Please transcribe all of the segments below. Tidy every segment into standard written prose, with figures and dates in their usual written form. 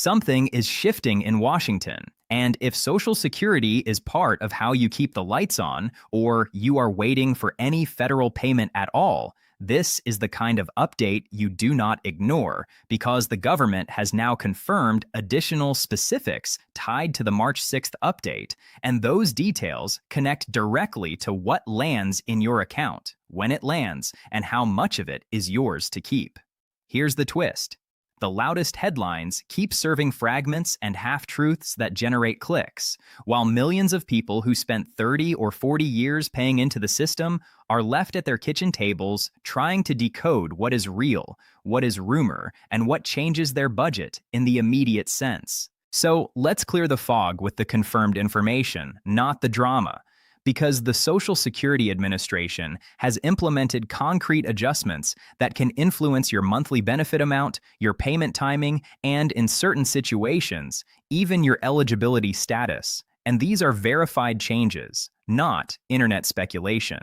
Something is shifting in Washington. And if Social Security is part of how you keep the lights on, or you are waiting for any federal payment at all, this is the kind of update you do not ignore, because the government has now confirmed additional specifics tied to the March 6th update, and those details connect directly to what lands in your account, when it lands, and how much of it is yours to keep. Here's the twist. The loudest headlines keep serving fragments and half-truths that generate clicks, while millions of people who spent 30 or 40 years paying into the system are left at their kitchen tables trying to decode what is real, what is rumor, and what changes their budget in the immediate sense. So let's clear the fog with the confirmed information, not the drama. Because the Social Security Administration has implemented concrete adjustments that can influence your monthly benefit amount, your payment timing, and in certain situations, even your eligibility status. And these are verified changes, not internet speculation.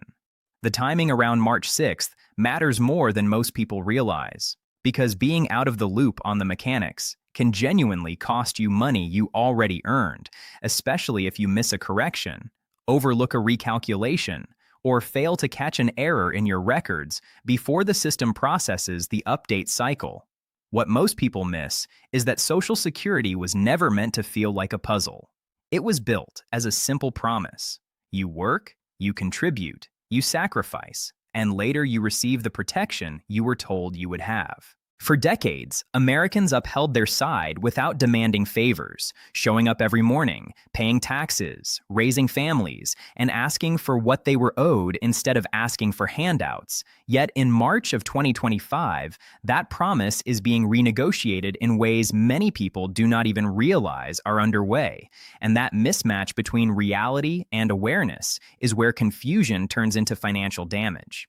The timing around March 6th matters more than most people realize, because being out of the loop on the mechanics can genuinely cost you money you already earned, especially if you miss a correction, overlook a recalculation, or fail to catch an error in your records before the system processes the update cycle. What most people miss is that Social Security was never meant to feel like a puzzle. It was built as a simple promise. You work, you contribute, you sacrifice, and later you receive the protection you were told you would have. For decades, Americans upheld their side without demanding favors, showing up every morning, paying taxes, raising families, and asking for what they were owed instead of asking for handouts. Yet in March of 2025, that promise is being renegotiated in ways many people do not even realize are underway. And that mismatch between reality and awareness is where confusion turns into financial damage.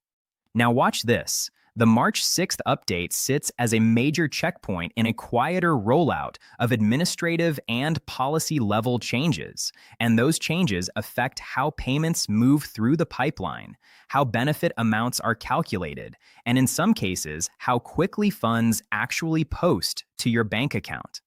Now watch this. The March 6th update sits as a major checkpoint in a quieter rollout of administrative and policy-level changes, and those changes affect how payments move through the pipeline, how benefit amounts are calculated, and in some cases, how quickly funds actually post to your bank account.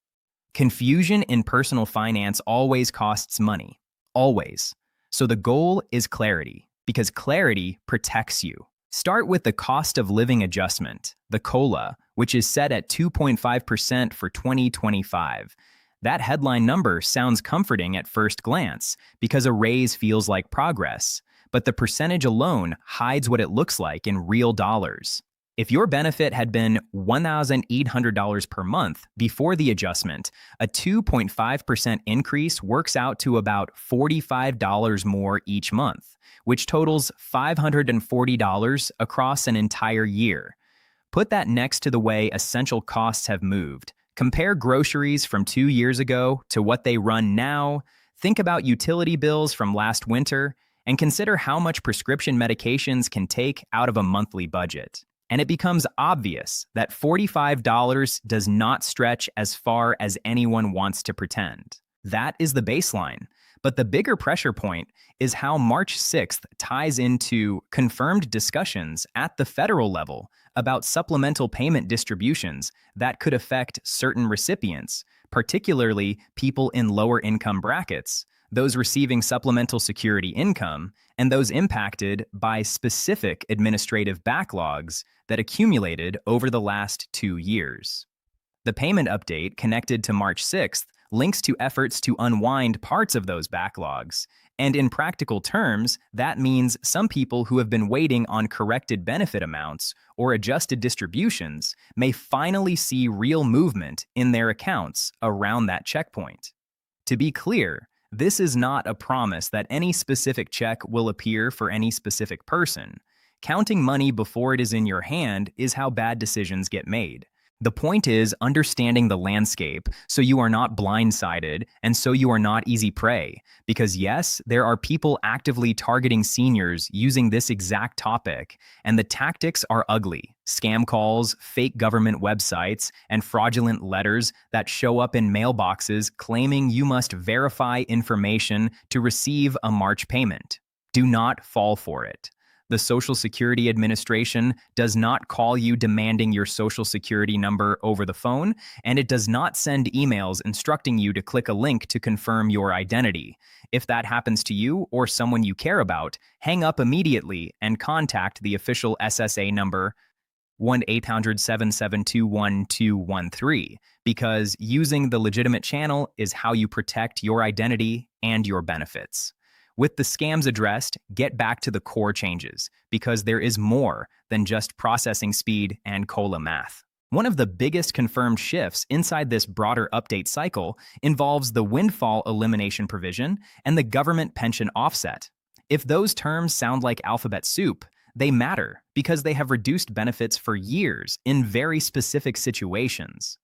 Confusion in personal finance always costs money, always. So the goal is clarity, because clarity protects you. Start with the cost of living adjustment, the COLA, which is set at 2.5% for 2025. That headline number sounds comforting at first glance because a raise feels like progress, but the percentage alone hides what it looks like in real dollars. If your benefit had been $1,800 per month before the adjustment, a 2.5% increase works out to about $45 more each month, which totals $540 across an entire year. Put that next to the way essential costs have moved. Compare groceries from 2 years ago to what they run now. Think about utility bills from last winter, and consider how much prescription medications can take out of a monthly budget. And it becomes obvious that $45 does not stretch as far as anyone wants to pretend. That is the baseline. But the bigger pressure point is how March 6th ties into confirmed discussions at the federal level about supplemental payment distributions that could affect certain recipients, particularly people in lower income brackets, those receiving supplemental security income, and those impacted by specific administrative backlogs that accumulated over the last 2 years. The payment update connected to March 6th links to efforts to unwind parts of those backlogs, and in practical terms, that means some people who have been waiting on corrected benefit amounts or adjusted distributions may finally see real movement in their accounts around that checkpoint. To be clear, this is not a promise that any specific check will appear for any specific person. Counting money before it is in your hand is how bad decisions get made. The point is understanding the landscape so you are not blindsided and so you are not easy prey. Because yes, there are people actively targeting seniors using this exact topic, and the tactics are ugly. Scam calls, fake government websites, and fraudulent letters that show up in mailboxes claiming you must verify information to receive a March payment. Do not fall for it. The Social Security Administration does not call you demanding your Social Security number over the phone, and it does not send emails instructing you to click a link to confirm your identity. If that happens to you or someone you care about, hang up immediately and contact the official SSA number 1-800-772-1213, because using the legitimate channel is how you protect your identity and your benefits. With the scams addressed, get back to the core changes, because there is more than just processing speed and COLA math. One of the biggest confirmed shifts inside this broader update cycle involves the windfall elimination provision and the government pension offset. If those terms sound like alphabet soup, they matter because they have reduced benefits for years in very specific situations.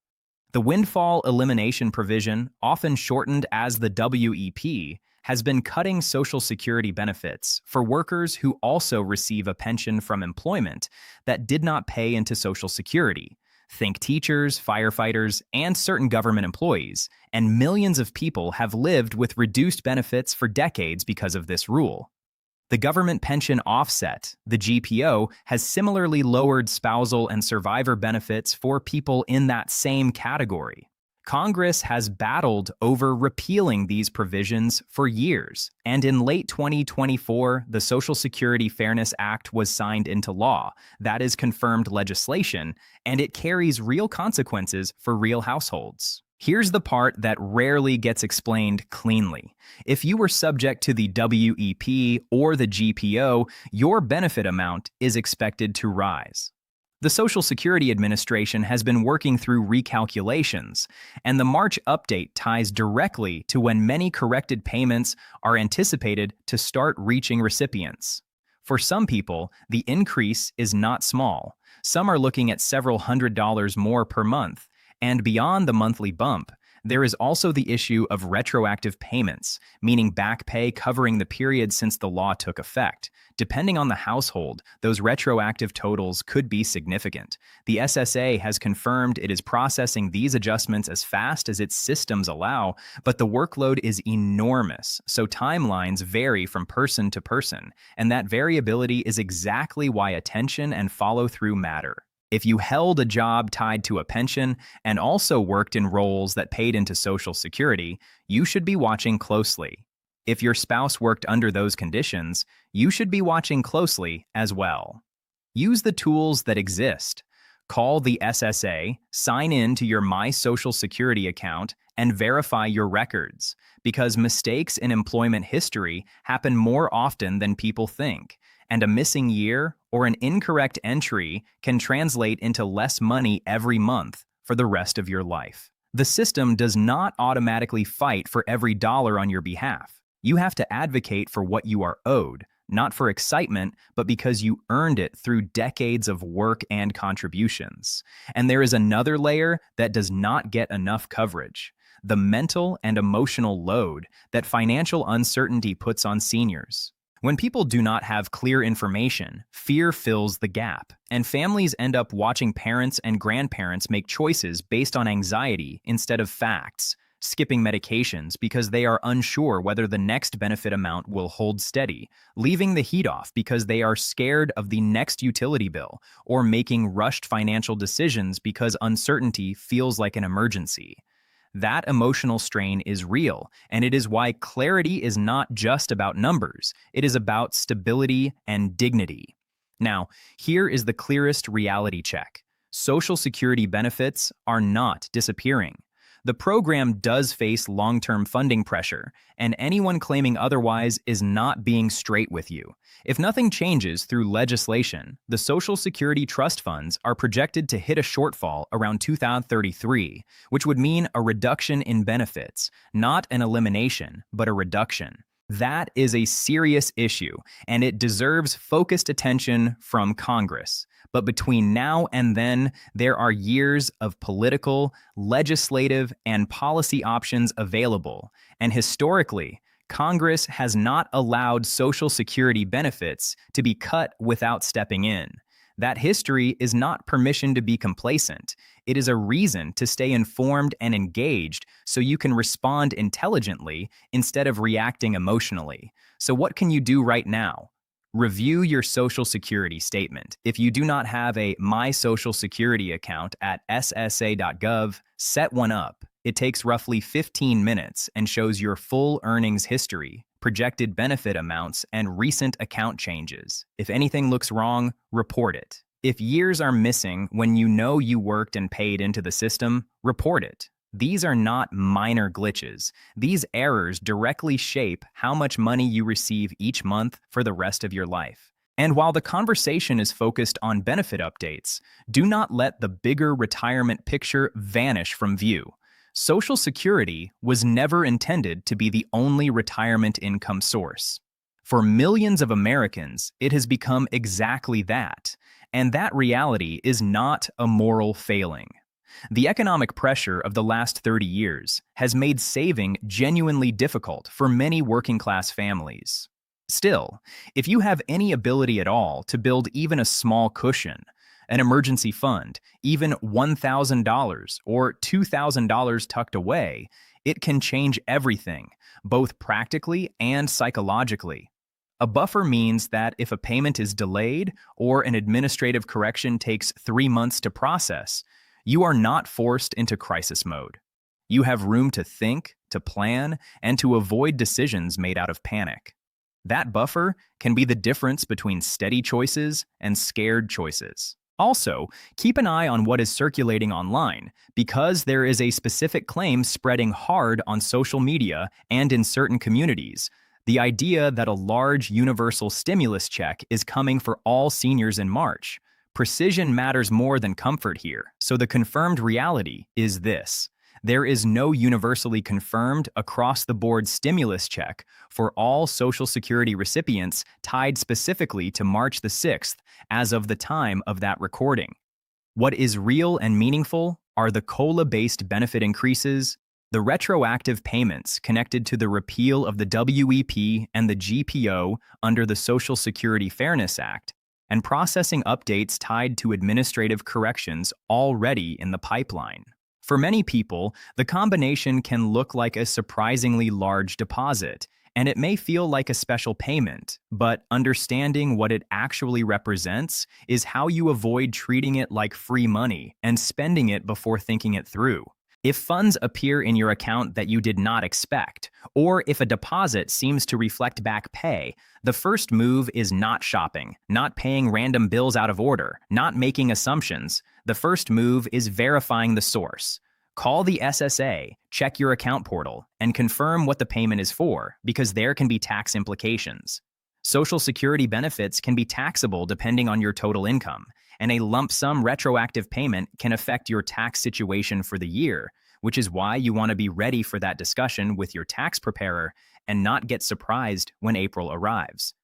The windfall elimination provision, often shortened as the WEP, has been cutting Social Security benefits for workers who also receive a pension from employment that did not pay into Social Security. Think teachers, firefighters, and certain government employees, and millions of people have lived with reduced benefits for decades because of this rule. The Government Pension Offset, the GPO, has similarly lowered spousal and survivor benefits for people in that same category. Congress has battled over repealing these provisions for years, and in late 2024, the Social Security Fairness Act was signed into law. That is confirmed legislation, and it carries real consequences for real households. Here's the part that rarely gets explained cleanly. If you were subject to the WEP or the GPO, your benefit amount is expected to rise. The Social Security Administration has been working through recalculations, and the March update ties directly to when many corrected payments are anticipated to start reaching recipients. For some people, the increase is not small. Some are looking at several $100s more per month, and beyond the monthly bump, there is also the issue of retroactive payments, meaning back pay covering the period since the law took effect. Depending on the household, those retroactive totals could be significant. The SSA has confirmed it is processing these adjustments as fast as its systems allow, but the workload is enormous, so timelines vary from person to person, and that variability is exactly why attention and follow-through matter. If you held a job tied to a pension and also worked in roles that paid into Social Security, you should be watching closely. If your spouse worked under those conditions, you should be watching closely as well. Use the tools that exist. Call the SSA, sign in to your My Social Security account, and verify your records, because mistakes in employment history happen more often than people think, and a missing year or an incorrect entry can translate into less money every month for the rest of your life. The system does not automatically fight for every dollar on your behalf. You have to advocate for what you are owed, not for excitement, but because you earned it through decades of work and contributions. And there is another layer that does not get enough coverage: the mental and emotional load that financial uncertainty puts on seniors. When people do not have clear information, fear fills the gap, and families end up watching parents and grandparents make choices based on anxiety instead of facts, skipping medications because they are unsure whether the next benefit amount will hold steady, leaving the heat off because they are scared of the next utility bill, or making rushed financial decisions because uncertainty feels like an emergency. That emotional strain is real, and it is why clarity is not just about numbers. It is about stability and dignity. Now, here is the clearest reality check. Social Security benefits are not disappearing. The program does face long-term funding pressure, and anyone claiming otherwise is not being straight with you. If nothing changes through legislation, the Social Security trust funds are projected to hit a shortfall around 2033, which would mean a reduction in benefits, not an elimination, but a reduction. That is a serious issue, and it deserves focused attention from Congress. But between now and then, there are years of political, legislative, and policy options available. And historically, Congress has not allowed Social Security benefits to be cut without stepping in. That history is not permission to be complacent. It is a reason to stay informed and engaged so you can respond intelligently instead of reacting emotionally. So what can you do right now? Review your Social Security statement. If you do not have a My Social Security account at ssa.gov, set one up. It takes roughly 15 minutes and shows your full earnings history, projected benefit amounts, and recent account changes. If anything looks wrong, report it. If years are missing when you know you worked and paid into the system, report it. These are not minor glitches. These errors directly shape how much money you receive each month for the rest of your life. And while the conversation is focused on benefit updates, do not let the bigger retirement picture vanish from view. Social Security was never intended to be the only retirement income source. For millions of Americans, it has become exactly that, and that reality is not a moral failing. The economic pressure of the last 30 years has made saving genuinely difficult for many working-class families. Still, if you have any ability at all to build even a small cushion, an emergency fund, even $1,000 or $2,000 tucked away, it can change everything, both practically and psychologically. A buffer means that if a payment is delayed or an administrative correction takes 3 months to process, you are not forced into crisis mode. You have room to think, to plan, and to avoid decisions made out of panic. That buffer can be the difference between steady choices and scared choices. Also, keep an eye on what is circulating online, because there is a specific claim spreading hard on social media and in certain communities. The idea that a large universal stimulus check is coming for all seniors in March. Precision matters more than comfort here, so the confirmed reality is this. There is no universally confirmed across-the-board stimulus check for all Social Security recipients tied specifically to March the 6th as of the time of that recording. What is real and meaningful are the COLA-based benefit increases, the retroactive payments connected to the repeal of the WEP and the GPO under the Social Security Fairness Act, and processing updates tied to administrative corrections already in the pipeline. For many people, the combination can look like a surprisingly large deposit, and it may feel like a special payment, but understanding what it actually represents is how you avoid treating it like free money and spending it before thinking it through. If funds appear in your account that you did not expect, or if a deposit seems to reflect back pay, the first move is not shopping, not paying random bills out of order, not making assumptions. The first move is verifying the source. Call the SSA, check your account portal, and confirm what the payment is for, because there can be tax implications. Social Security benefits can be taxable depending on your total income, and a lump sum retroactive payment can affect your tax situation for the year, which is why you want to be ready for that discussion with your tax preparer and not get surprised when April arrives.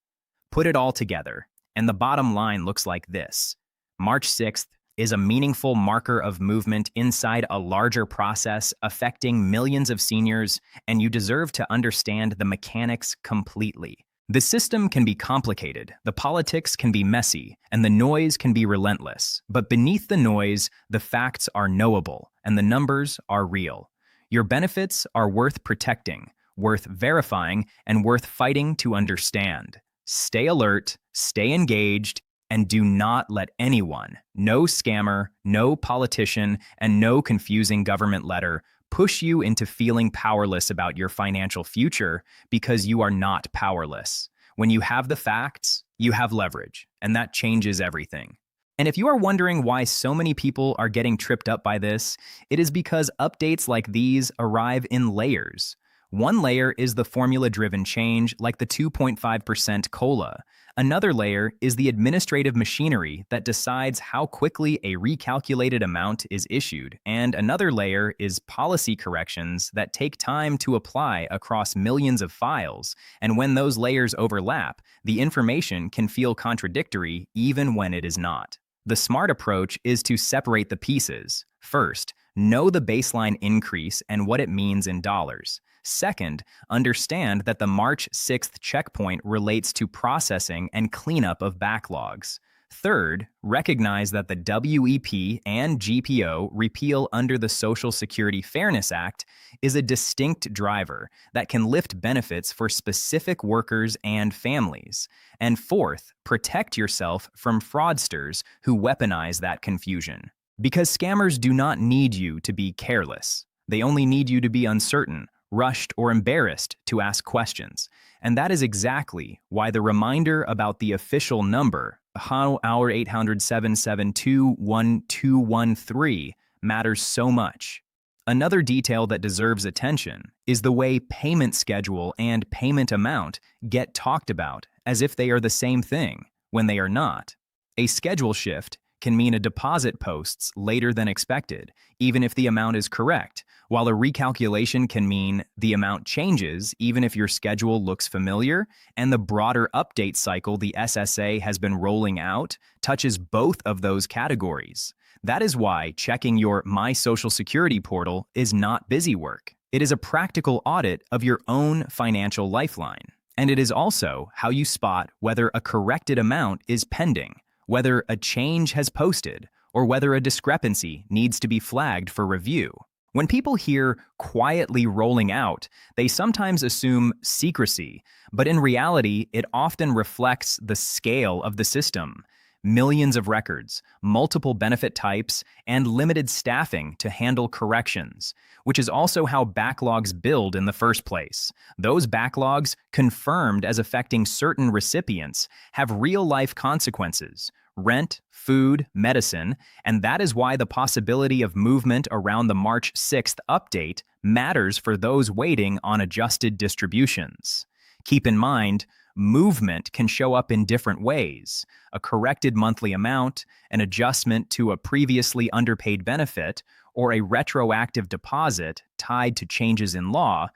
Put it all together, and the bottom line looks like this. March 6th is a meaningful marker of movement inside a larger process affecting millions of seniors, and you deserve to understand the mechanics completely. The system can be complicated, the politics can be messy, and the noise can be relentless. But beneath the noise, the facts are knowable, and the numbers are real. Your benefits are worth protecting, worth verifying, and worth fighting to understand. Stay alert, stay engaged, and do not let anyone, no scammer, no politician, and no confusing government letter push you into feeling powerless about your financial future, because you are not powerless. When you have the facts, you have leverage, and that changes everything. And if you are wondering why so many people are getting tripped up by this, it is because updates like these arrive in layers. One layer is the formula-driven change, like the 2.5% COLA. Another layer is the administrative machinery that decides how quickly a recalculated amount is issued. And another layer is policy corrections that take time to apply across millions of files. And when those layers overlap, the information can feel contradictory even when it is not. The smart approach is to separate the pieces. First, know the baseline increase and what it means in dollars. Second, understand that the March 6th checkpoint relates to processing and cleanup of backlogs. Third, recognize that the WEP and GPO repeal under the Social Security Fairness Act is a distinct driver that can lift benefits for specific workers and families. And fourth, protect yourself from fraudsters who weaponize that confusion. Because scammers do not need you to be careless. They only need you to be uncertain, rushed, or embarrassed to ask questions. And that is exactly why the reminder about the official number, our 800-772-1213, matters so much. Another detail that deserves attention is the way payment schedule and payment amount get talked about as if they are the same thing, when they are not. A schedule shift can mean a deposit posts later than expected, even if the amount is correct, while a recalculation can mean the amount changes even if your schedule looks familiar, and the broader update cycle the SSA has been rolling out touches both of those categories. That is why checking your My Social Security portal is not busy work. It is a practical audit of your own financial lifeline. And it is also how you spot whether a corrected amount is pending, whether a change has posted, or whether a discrepancy needs to be flagged for review. When people hear quietly rolling out, they sometimes assume secrecy, but in reality, it often reflects the scale of the system. Millions of records, multiple benefit types, and limited staffing to handle corrections, which is also how backlogs build in the first place. Those backlogs, confirmed as affecting certain recipients, have real-life consequences: rent, food, medicine, and that is why the possibility of movement around the March 6th update matters for those waiting on adjusted distributions. Keep in mind, movement can show up in different ways: a corrected monthly amount, an adjustment to a previously underpaid benefit, or a retroactive deposit tied to changes in law,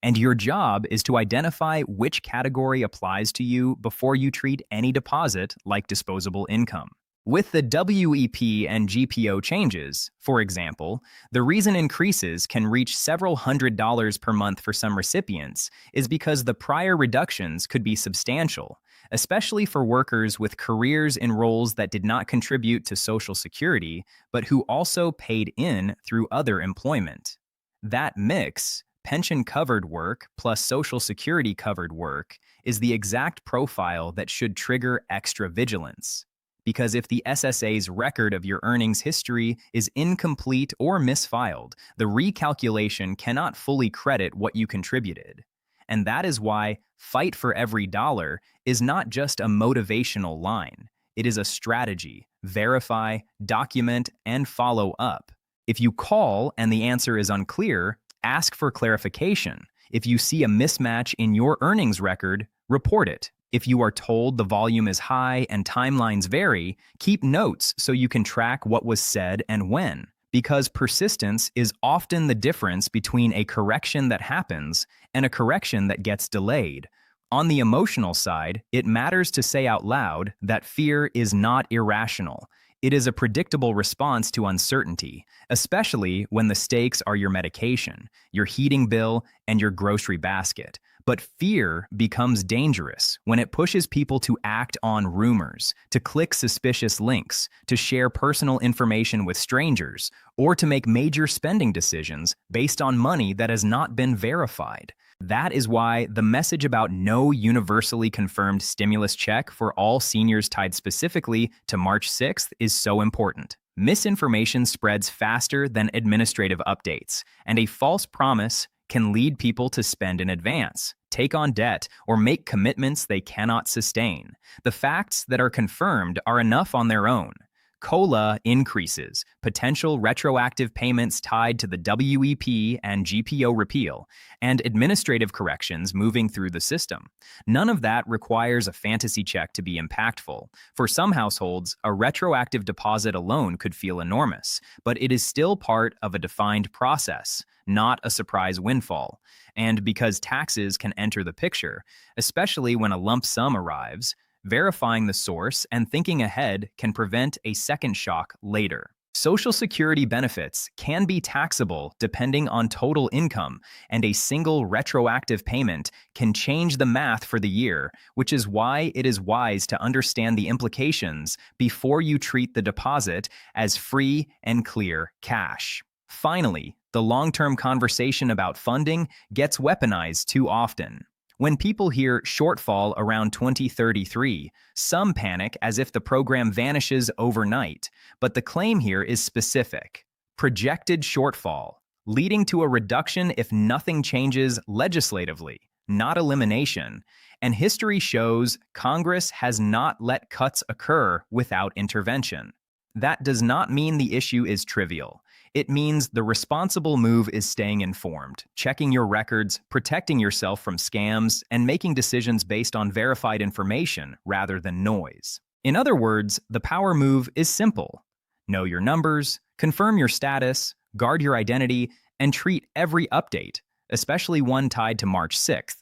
and your job is to identify which category applies to you before you treat any deposit like disposable income. With the WEP and GPO changes, for example, the reason increases can reach several $100s per month for some recipients is because the prior reductions could be substantial, especially for workers with careers in roles that did not contribute to Social Security, but who also paid in through other employment. That mix, pension-covered work plus Social Security-covered work, is the exact profile that should trigger extra vigilance. Because if the SSA's record of your earnings history is incomplete or misfiled, the recalculation cannot fully credit what you contributed. And that is why Fight for Every Dollar is not just a motivational line. It is a strategy: verify, document, and follow up. If you call and the answer is unclear, ask for clarification. If you see a mismatch in your earnings record, report it. If you are told the volume is high and timelines vary, keep notes so you can track what was said and when, because persistence is often the difference between a correction that happens and a correction that gets delayed. On the emotional side, it matters to say out loud that fear is not irrational. It is a predictable response to uncertainty, especially when the stakes are your medication, your heating bill, and your grocery basket. But fear becomes dangerous when it pushes people to act on rumors, to click suspicious links, to share personal information with strangers, or to make major spending decisions based on money that has not been verified. That is why the message about no universally confirmed stimulus check for all seniors tied specifically to March 6th is so important. Misinformation spreads faster than administrative updates, and a false promise can lead people to spend in advance, take on debt, or make commitments they cannot sustain. The facts that are confirmed are enough on their own. COLA increases, potential retroactive payments tied to the WEP and GPO repeal, and administrative corrections moving through the system. None of that requires a fantasy check to be impactful. For some households, a retroactive deposit alone could feel enormous, but it is still part of a defined process, not a surprise windfall. And because taxes can enter the picture, especially when a lump sum arrives, verifying the source and thinking ahead can prevent a second shock later. Social Security benefits can be taxable depending on total income, and a single retroactive payment can change the math for the year, which is why it is wise to understand the implications before you treat the deposit as free and clear cash. Finally, the long-term conversation about funding gets weaponized too often. When people hear shortfall around 2033, some panic as if the program vanishes overnight, but the claim here is specific. Projected shortfall, leading to a reduction if nothing changes legislatively, not elimination. And history shows Congress has not let cuts occur without intervention. That does not mean the issue is trivial. It means the responsible move is staying informed, checking your records, protecting yourself from scams, and making decisions based on verified information rather than noise. In other words, the power move is simple. Know your numbers, confirm your status, guard your identity, and treat every update, especially one tied to March 6th,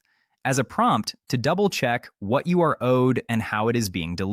as a prompt to double-check what you are owed and how it is being delivered.